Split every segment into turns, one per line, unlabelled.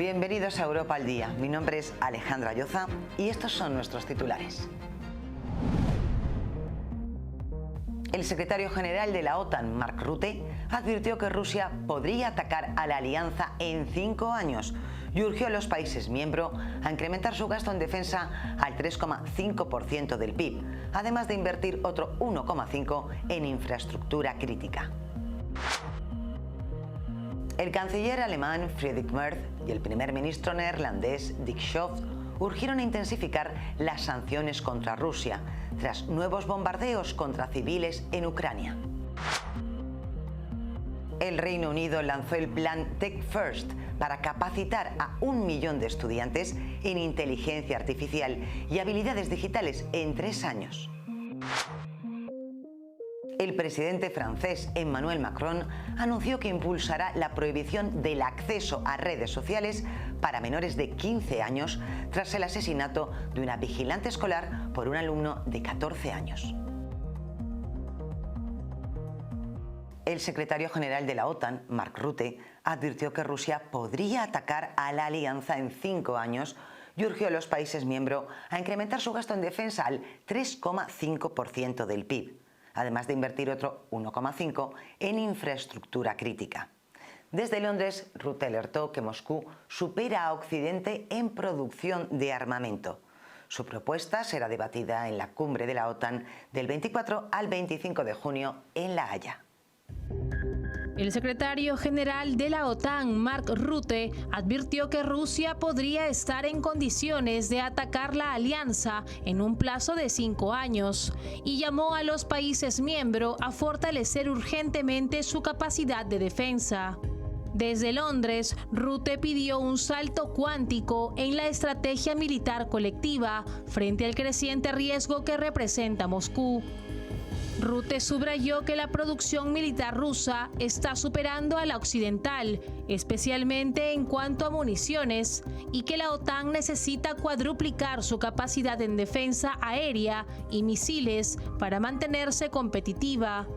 Bienvenidos a Europa al Día. Mi nombre es Alejandra Lloza y estos son nuestros titulares. El secretario general de la OTAN, Mark Rutte, advirtió que Rusia podría atacar a la alianza en 5 años y urgió a los países miembros a incrementar su gasto en defensa al 3,5% del PIB, además de invertir otro 1,5% en infraestructura crítica. El canciller alemán Friedrich Merz y el primer ministro neerlandés Dick Schoof urgieron a intensificar las sanciones contra Rusia tras nuevos bombardeos contra civiles en Ucrania. El Reino Unido lanzó el plan Tech First para capacitar a 1 millón de estudiantes en inteligencia artificial y habilidades digitales en 3 años. El presidente francés Emmanuel Macron anunció que impulsará la prohibición del acceso a redes sociales para menores de 15 años tras el asesinato de una vigilante escolar por un alumno de 14 años. El secretario general de la OTAN, Mark Rutte, advirtió que Rusia podría atacar a la alianza en 5 años y urgió a los países miembros a incrementar su gasto en defensa al 3,5% del PIB. Además de invertir otro 1,5% en infraestructura crítica. Desde Londres, Rutte alertó que Moscú supera a Occidente en producción de armamento. Su propuesta será debatida en la cumbre de la OTAN del 24 al 25 de junio en La Haya.
El secretario general de la OTAN, Mark Rutte, advirtió que Rusia podría estar en condiciones de atacar la alianza en un plazo de 5 años y llamó a los países miembros a fortalecer urgentemente su capacidad de defensa. Desde Londres, Rutte pidió un salto cuántico en la estrategia militar colectiva frente al creciente riesgo que representa Moscú. Rutte subrayó que la producción militar rusa está superando a la occidental, especialmente en cuanto a municiones, y que la OTAN necesita cuadruplicar su capacidad en defensa aérea y misiles para mantenerse competitiva.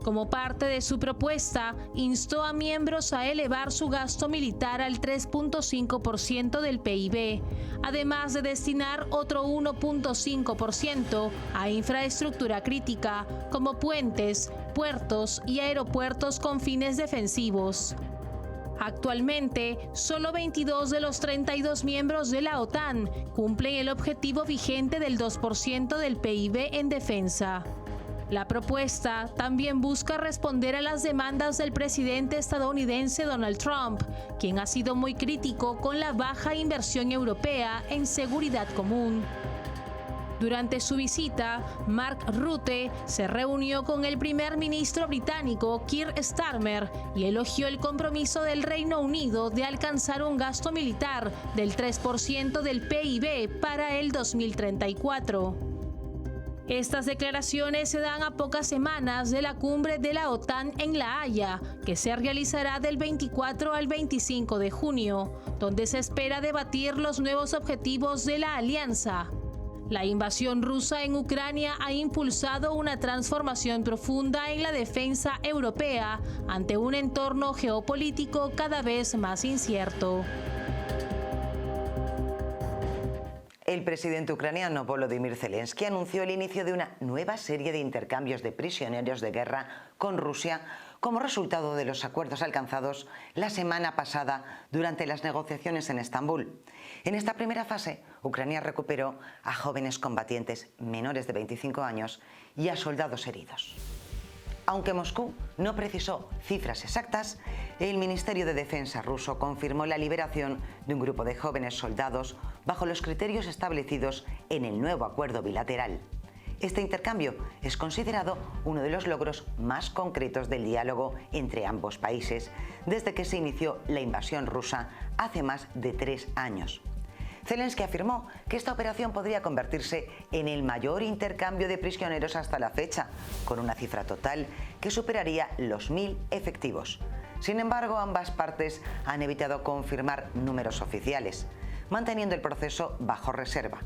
Como parte de su propuesta, instó a miembros a elevar su gasto militar al 3,5% del PIB, además de destinar otro 1,5% a infraestructura crítica, como puentes, puertos y aeropuertos con fines defensivos. Actualmente, solo 22 de los 32 miembros de la OTAN cumplen el objetivo vigente del 2% del PIB en defensa. La propuesta también busca responder a las demandas del presidente estadounidense Donald Trump, quien ha sido muy crítico con la baja inversión europea en seguridad común. Durante su visita, Mark Rutte se reunió con el primer ministro británico Keir Starmer y elogió el compromiso del Reino Unido de alcanzar un gasto militar del 3% del PIB para el 2034. Estas declaraciones se dan a pocas semanas de la cumbre de la OTAN en La Haya, que se realizará del 24 al 25 de junio, donde se espera debatir los nuevos objetivos de la alianza. La invasión rusa en Ucrania ha impulsado una transformación profunda en la defensa europea ante un entorno geopolítico cada vez más incierto.
El presidente ucraniano Volodymyr Zelensky anunció el inicio de una nueva serie de intercambios de prisioneros de guerra con Rusia como resultado de los acuerdos alcanzados la semana pasada durante las negociaciones en Estambul. En esta primera fase, Ucrania recuperó a jóvenes combatientes menores de 25 años y a soldados heridos. Aunque Moscú no precisó cifras exactas, el Ministerio de Defensa ruso confirmó la liberación de un grupo de jóvenes soldados bajo los criterios establecidos en el nuevo acuerdo bilateral. Este intercambio es considerado uno de los logros más concretos del diálogo entre ambos países desde que se inició la invasión rusa hace más de 3 años. Zelensky afirmó que esta operación podría convertirse en el mayor intercambio de prisioneros hasta la fecha, con una cifra total que superaría los 1.000 efectivos. Sin embargo, ambas partes han evitado confirmar números oficiales, manteniendo el proceso bajo reserva.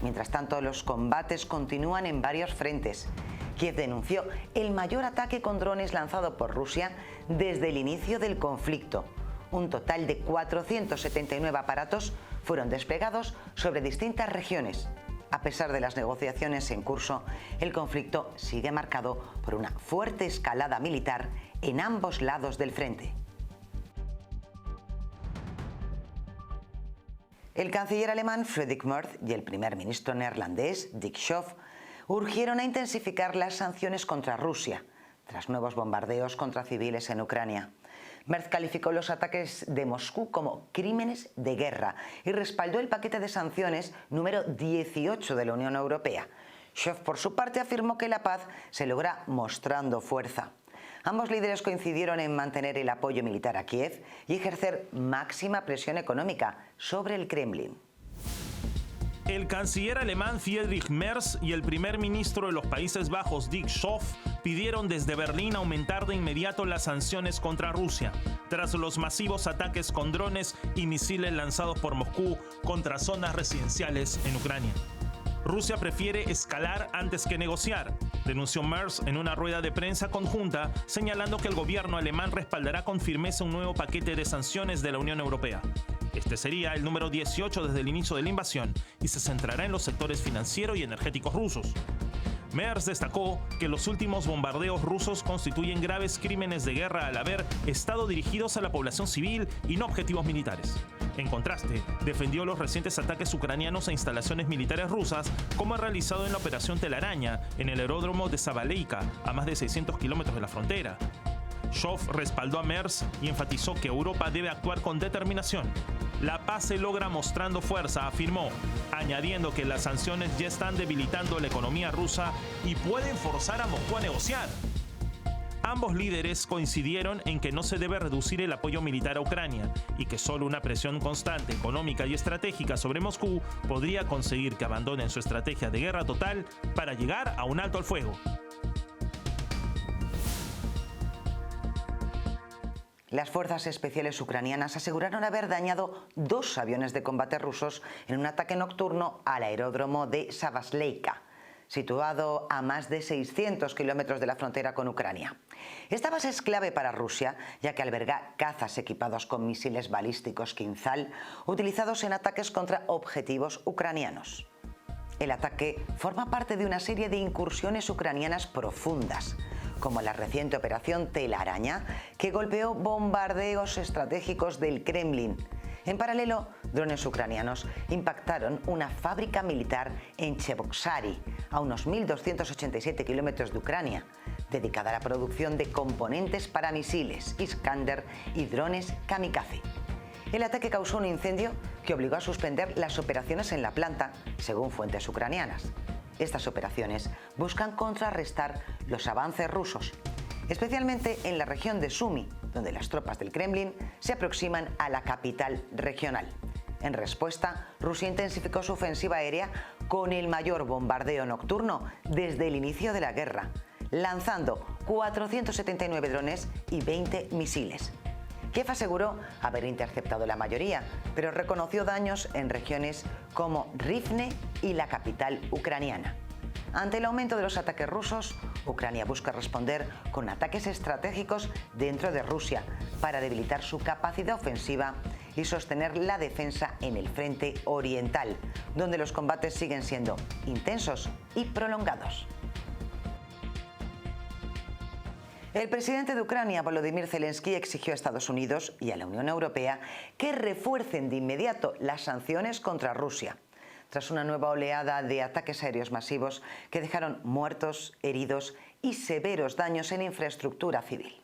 Mientras tanto, los combates continúan en varios frentes. Kiev denunció el mayor ataque con drones lanzado por Rusia desde el inicio del conflicto. Un total de 479 aparatos fueron desplegados sobre distintas regiones. A pesar de las negociaciones en curso, el conflicto sigue marcado por una fuerte escalada militar en ambos lados del frente. El canciller alemán Friedrich Merz y el primer ministro neerlandés Dick Schoof urgieron a intensificar las sanciones contra Rusia tras nuevos bombardeos contra civiles en Ucrania. Merz calificó los ataques de Moscú como crímenes de guerra y respaldó el paquete de sanciones número 18 de la Unión Europea. Schoof, por su parte, afirmó que la paz se logra mostrando fuerza. Ambos líderes coincidieron en mantener el apoyo militar a Kiev y ejercer máxima presión económica sobre el Kremlin.
El canciller alemán Friedrich Merz y el primer ministro de los Países Bajos Dick Schoof pidieron desde Berlín aumentar de inmediato las sanciones contra Rusia, tras los masivos ataques con drones y misiles lanzados por Moscú contra zonas residenciales en Ucrania. Rusia prefiere escalar antes que negociar, denunció Merz en una rueda de prensa conjunta, señalando que el gobierno alemán respaldará con firmeza un nuevo paquete de sanciones de la Unión Europea. Este sería el número 18 desde el inicio de la invasión y se centrará en los sectores financiero y energéticos rusos. Merz destacó que los últimos bombardeos rusos constituyen graves crímenes de guerra al haber estado dirigidos a la población civil y no objetivos militares. En contraste, defendió los recientes ataques ucranianos a instalaciones militares rusas, como ha realizado en la operación Telaraña en el aeródromo de Zabaleika, a más de 600 kilómetros de la frontera. Schoof respaldó a Merz y enfatizó que Europa debe actuar con determinación. La paz se logra mostrando fuerza, afirmó, añadiendo que las sanciones ya están debilitando la economía rusa y pueden forzar a Moscú a negociar. Ambos líderes coincidieron en que no se debe reducir el apoyo militar a Ucrania y que solo una presión constante, económica y estratégica sobre Moscú podría conseguir que abandonen su estrategia de guerra total para llegar a un alto al fuego.
Las fuerzas especiales ucranianas aseguraron haber dañado 2 aviones de combate rusos en un ataque nocturno al aeródromo de Savasleika, situado a más de 600 kilómetros de la frontera con Ucrania. Esta base es clave para Rusia, ya que alberga cazas equipados con misiles balísticos Kinzhal utilizados en ataques contra objetivos ucranianos. El ataque forma parte de una serie de incursiones ucranianas profundas, como la reciente operación Telaraña, que golpeó bombardeos estratégicos del Kremlin. En paralelo, drones ucranianos impactaron una fábrica militar en Cheboksary, a unos 1.287 kilómetros de Ucrania, dedicada a la producción de componentes para misiles Iskander y drones kamikaze. El ataque causó un incendio que obligó a suspender las operaciones en la planta, según fuentes ucranianas. Estas operaciones buscan contrarrestar los avances rusos, especialmente en la región de Sumy, donde las tropas del Kremlin se aproximan a la capital regional. En respuesta, Rusia intensificó su ofensiva aérea con el mayor bombardeo nocturno desde el inicio de la guerra, lanzando 479 drones y 20 misiles. Kiev aseguró haber interceptado la mayoría, pero reconoció daños en regiones como Rivne y la capital ucraniana. Ante el aumento de los ataques rusos, Ucrania busca responder con ataques estratégicos dentro de Rusia para debilitar su capacidad ofensiva y sostener la defensa en el frente oriental, donde los combates siguen siendo intensos y prolongados. El presidente de Ucrania, Volodymyr Zelensky, exigió a Estados Unidos y a la Unión Europea que refuercen de inmediato las sanciones contra Rusia, tras una nueva oleada de ataques aéreos masivos que dejaron muertos, heridos y severos daños en infraestructura civil.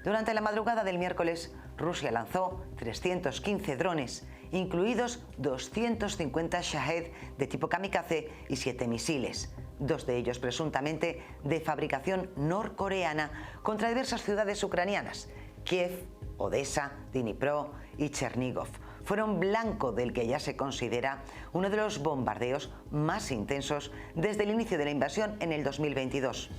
Durante la madrugada del miércoles, Rusia lanzó 315 drones, incluidos 250 Shahed de tipo kamikaze y 7 misiles, 2 de ellos presuntamente de fabricación norcoreana, contra diversas ciudades ucranianas. Kiev, Odessa, Dnipro y Chernigov fueron blanco del que ya se considera uno de los bombardeos más intensos desde el inicio de la invasión en el 2022.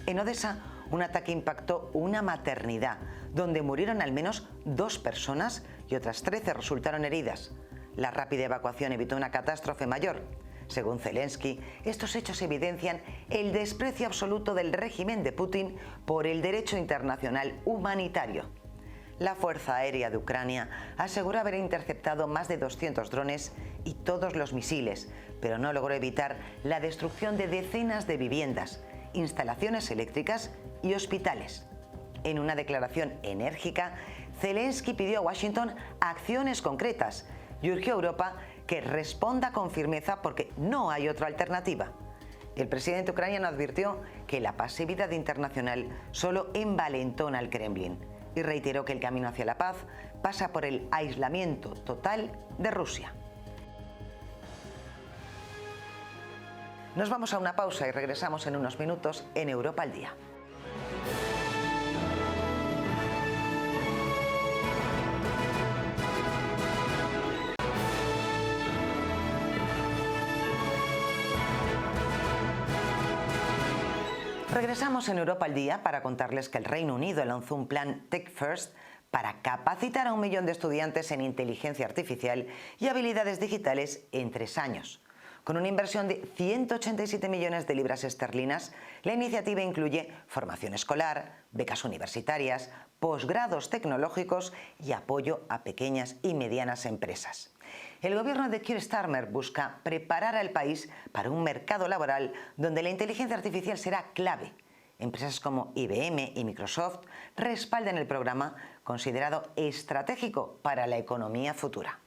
En Odessa, un ataque impactó una maternidad, donde murieron al menos 2 personas y otras 13 resultaron heridas. La rápida evacuación evitó una catástrofe mayor. Según Zelensky, estos hechos evidencian el desprecio absoluto del régimen de Putin por el derecho internacional humanitario. La Fuerza Aérea de Ucrania aseguró haber interceptado más de 200 drones y todos los misiles, pero no logró evitar la destrucción de decenas de viviendas, instalaciones eléctricas y hospitales. En una declaración enérgica, Zelensky pidió a Washington acciones concretas y urgió a Europa que responda con firmeza porque no hay otra alternativa. El presidente ucraniano advirtió que la pasividad internacional solo envalentona al Kremlin y reiteró que el camino hacia la paz pasa por el aislamiento total de Rusia. Nos vamos a una pausa y regresamos en unos minutos en Europa al Día. Regresamos en Europa al Día para contarles que el Reino Unido lanzó un plan Tech First para capacitar a 1 millón de estudiantes en inteligencia artificial y habilidades digitales en 3 años. Con una inversión de 187 millones de libras esterlinas, la iniciativa incluye formación escolar, becas universitarias, posgrados tecnológicos y apoyo a pequeñas y medianas empresas. El gobierno de Keir Starmer busca preparar al país para un mercado laboral donde la inteligencia artificial será clave. Empresas como IBM y Microsoft respaldan el programa, considerado estratégico para la economía futura.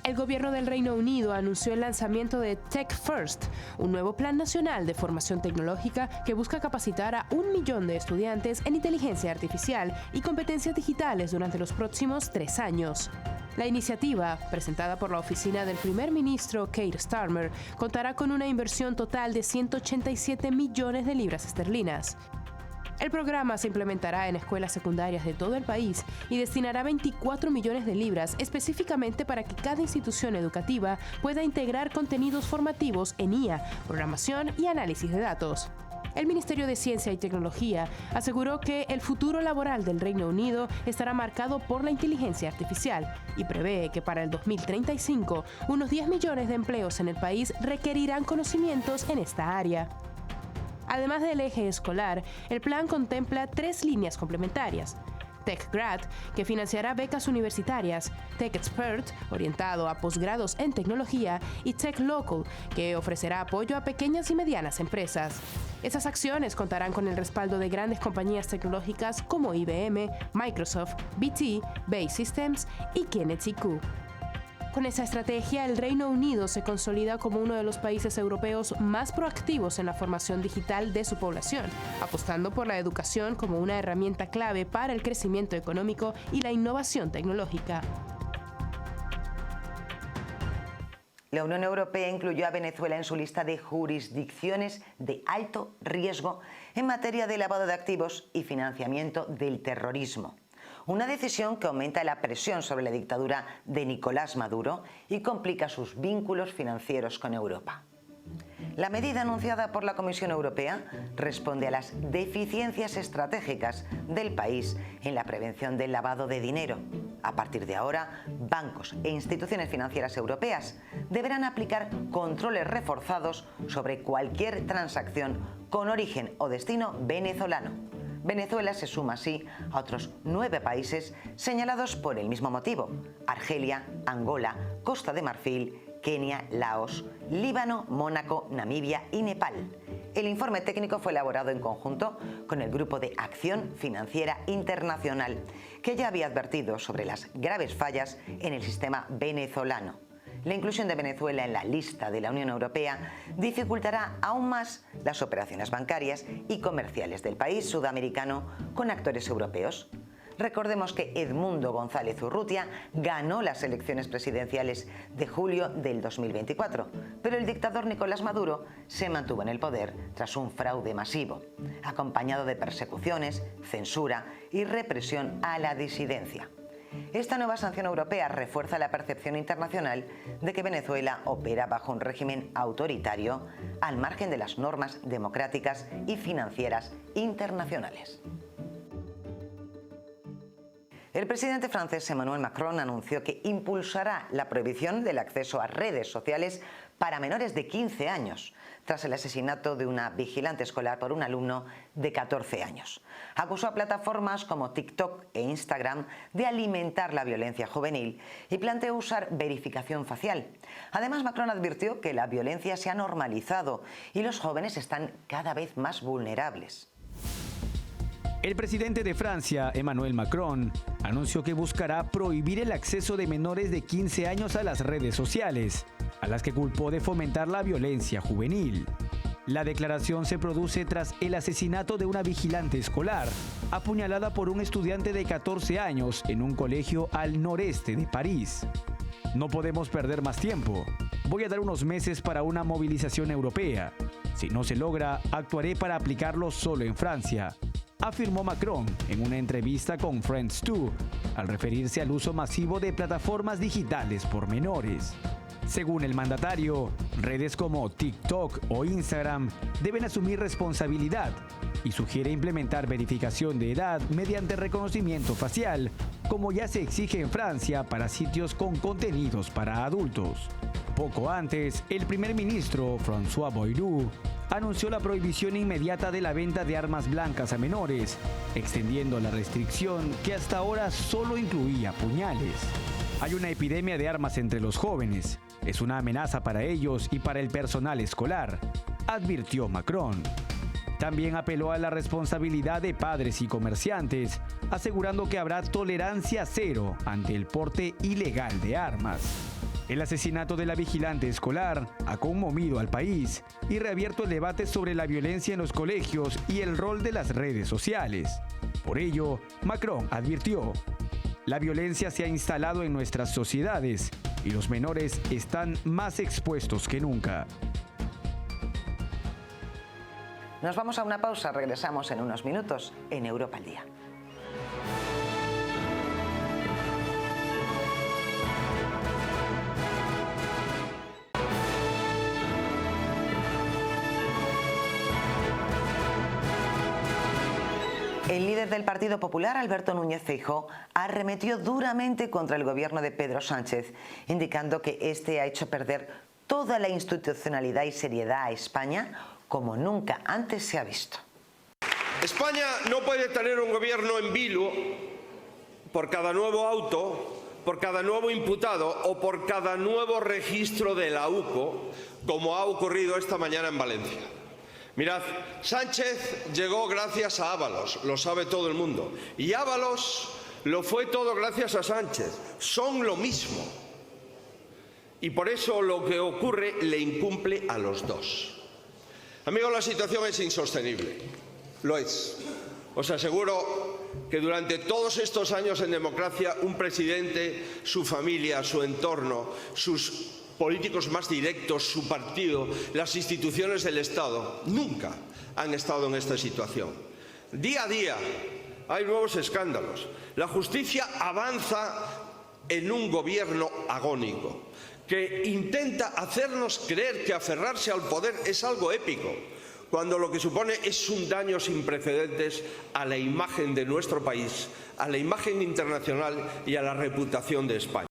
El gobierno del Reino Unido anunció el lanzamiento de Tech First, un nuevo plan nacional de formación tecnológica que busca capacitar a 1 millón de estudiantes en inteligencia artificial y competencias digitales durante los próximos 3 años. La iniciativa, presentada por la oficina del primer ministro Keir Starmer, contará con una inversión total de 187 millones de libras esterlinas. El programa se implementará en escuelas secundarias de todo el país y destinará 24 millones de libras específicamente para que cada institución educativa pueda integrar contenidos formativos en IA, programación y análisis de datos. El Ministerio de Ciencia y Tecnología aseguró que el futuro laboral del Reino Unido estará marcado por la inteligencia artificial y prevé que para el 2035 unos 10 millones de empleos en el país requerirán conocimientos en esta área. Además del eje escolar, el plan contempla 3 líneas complementarias. TechGrad, que financiará becas universitarias, TechExpert, orientado a posgrados en tecnología, y TechLocal, que ofrecerá apoyo a pequeñas y medianas empresas. Esas acciones contarán con el respaldo de grandes compañías tecnológicas como IBM, Microsoft, BT, BAE Systems y Kenneth IQ. Con esa estrategia, el Reino Unido se consolida como uno de los países europeos más proactivos en la formación digital de su población, apostando por la educación como una herramienta clave para el crecimiento económico y la innovación tecnológica.
La Unión Europea incluyó a Venezuela en su lista de jurisdicciones de alto riesgo en materia de lavado de activos y financiamiento del terrorismo. Una decisión que aumenta la presión sobre la dictadura de Nicolás Maduro y complica sus vínculos financieros con Europa. La medida anunciada por la Comisión Europea responde a las deficiencias estratégicas del país en la prevención del lavado de dinero. A partir de ahora, bancos e instituciones financieras europeas deberán aplicar controles reforzados sobre cualquier transacción con origen o destino venezolano. Venezuela se suma así a otros 9 países señalados por el mismo motivo: Argelia, Angola, Costa de Marfil, Kenia, Laos, Líbano, Mónaco, Namibia y Nepal. El informe técnico fue elaborado en conjunto con el Grupo de Acción Financiera Internacional, que ya había advertido sobre las graves fallas en el sistema venezolano. La inclusión de Venezuela en la lista de la Unión Europea dificultará aún más las operaciones bancarias y comerciales del país sudamericano con actores europeos. Recordemos que Edmundo González Urrutia ganó las elecciones presidenciales de julio del 2024, pero el dictador Nicolás Maduro se mantuvo en el poder tras un fraude masivo, acompañado de persecuciones, censura y represión a la disidencia. Esta nueva sanción europea refuerza la percepción internacional de que Venezuela opera bajo un régimen autoritario al margen de las normas democráticas y financieras internacionales. El presidente francés Emmanuel Macron anunció que impulsará la prohibición del acceso a redes sociales para menores de 15 años, tras el asesinato de una vigilante escolar por un alumno de 14 años. Acusó a plataformas como TikTok e Instagram de alimentar la violencia juvenil y planteó usar verificación facial. Además, Macron advirtió que la violencia se ha normalizado y los jóvenes están cada vez más vulnerables.
El presidente de Francia, Emmanuel Macron, anunció que buscará prohibir el acceso de menores de 15 años a las redes sociales, a las que culpó de fomentar la violencia juvenil. La declaración se produce tras el asesinato de una vigilante escolar, apuñalada por un estudiante de 14 años en un colegio al noreste de París. No podemos perder más tiempo. Voy a dar unos meses para una movilización europea. Si no se logra, actuaré para aplicarlo solo en Francia, afirmó Macron en una entrevista con France 2, al referirse al uso masivo de plataformas digitales por menores. Según el mandatario, redes como TikTok o Instagram deben asumir responsabilidad y sugiere implementar verificación de edad mediante reconocimiento facial, como ya se exige en Francia para sitios con contenidos para adultos. Poco antes, el primer ministro, François Bayrou, anunció la prohibición inmediata de la venta de armas blancas a menores, extendiendo la restricción que hasta ahora solo incluía puñales. Hay una epidemia de armas entre los jóvenes. Es una amenaza para ellos y para el personal escolar, advirtió Macron. También apeló a la responsabilidad de padres y comerciantes, asegurando que habrá tolerancia cero ante el porte ilegal de armas. El asesinato de la vigilante escolar ha conmovido al país y reabierto el debate sobre la violencia en los colegios y el rol de las redes sociales. Por ello, Macron advirtió: la violencia se ha instalado en nuestras sociedades y los menores están más expuestos que nunca.
Nos vamos a una pausa, regresamos en unos minutos en Europa al Día. El líder del Partido Popular, Alberto Núñez Feijóo, arremetió duramente contra el gobierno de Pedro Sánchez, indicando que este ha hecho perder toda la institucionalidad y seriedad a España como nunca antes se ha visto.
España no puede tener un gobierno en vilo por cada nuevo auto, por cada nuevo imputado o por cada nuevo registro de la UCO, como ha ocurrido esta mañana en Valencia. Mirad, Sánchez llegó gracias a Ábalos, lo sabe todo el mundo, y Ábalos lo fue todo gracias a Sánchez. Son lo mismo. Y por eso lo que ocurre le incumple a los dos. Amigos, la situación es insostenible. Lo es. Os aseguro que durante todos estos años en democracia, un presidente, su familia, su entorno, sus políticos más directos, su partido, las instituciones del Estado, nunca han estado en esta situación. Día a día hay nuevos escándalos. La justicia avanza en un gobierno agónico que intenta hacernos creer que aferrarse al poder es algo épico, cuando lo que supone es un daño sin precedentes a la imagen de nuestro país, a la imagen internacional y a la reputación de España.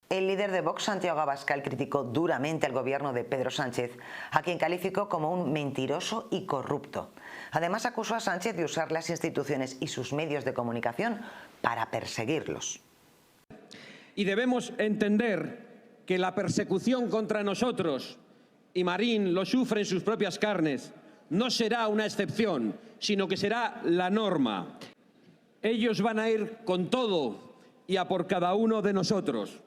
El líder de Vox, Santiago Abascal, criticó duramente al gobierno de Pedro Sánchez, a quien calificó como un mentiroso y corrupto. Además, acusó a Sánchez de usar las instituciones y sus medios de comunicación para perseguirlos.
Y debemos entender que la persecución contra nosotros, y Marín lo sufre en sus propias carnes, no será una excepción, sino que será la norma. Ellos van a ir con todo y a por cada uno de nosotros.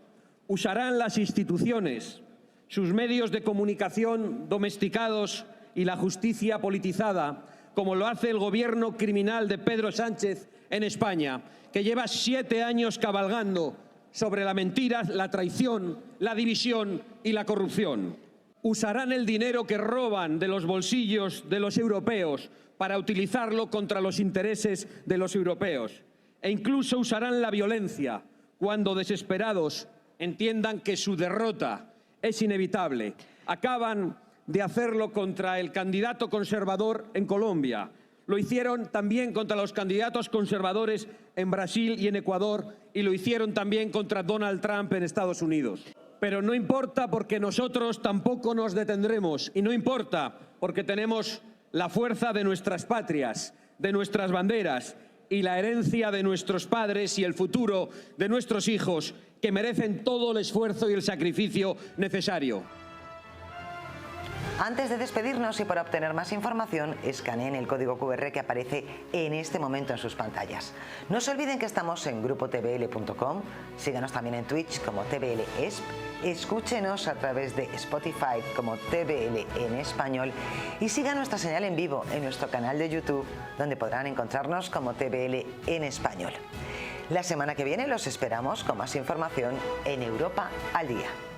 Usarán las instituciones, sus medios de comunicación domesticados y la justicia politizada, como lo hace el gobierno criminal de Pedro Sánchez en España, que lleva 7 años cabalgando sobre la mentira, la traición, la división y la corrupción. Usarán el dinero que roban de los bolsillos de los europeos para utilizarlo contra los intereses de los europeos. E incluso usarán la violencia cuando, desesperados, entiendan que su derrota es inevitable. Acaban de hacerlo contra el candidato conservador en Colombia. Lo hicieron también contra los candidatos conservadores en Brasil y en Ecuador, y lo hicieron también contra Donald Trump en Estados Unidos. Pero no importa porque nosotros tampoco nos detendremos. Y no importa porque tenemos la fuerza de nuestras patrias, de nuestras banderas y la herencia de nuestros padres y el futuro de nuestros hijos, que merecen todo el esfuerzo y el sacrificio necesario.
Antes de despedirnos y para obtener más información, escaneen el código QR que aparece en este momento en sus pantallas. No se olviden que estamos en grupotvl.com, síganos también en Twitch como TVLESP, escúchenos a través de Spotify como TVL en español y sigan nuestra señal en vivo en nuestro canal de YouTube, donde podrán encontrarnos como TVL en español. La semana que viene los esperamos con más información en Europa al Día.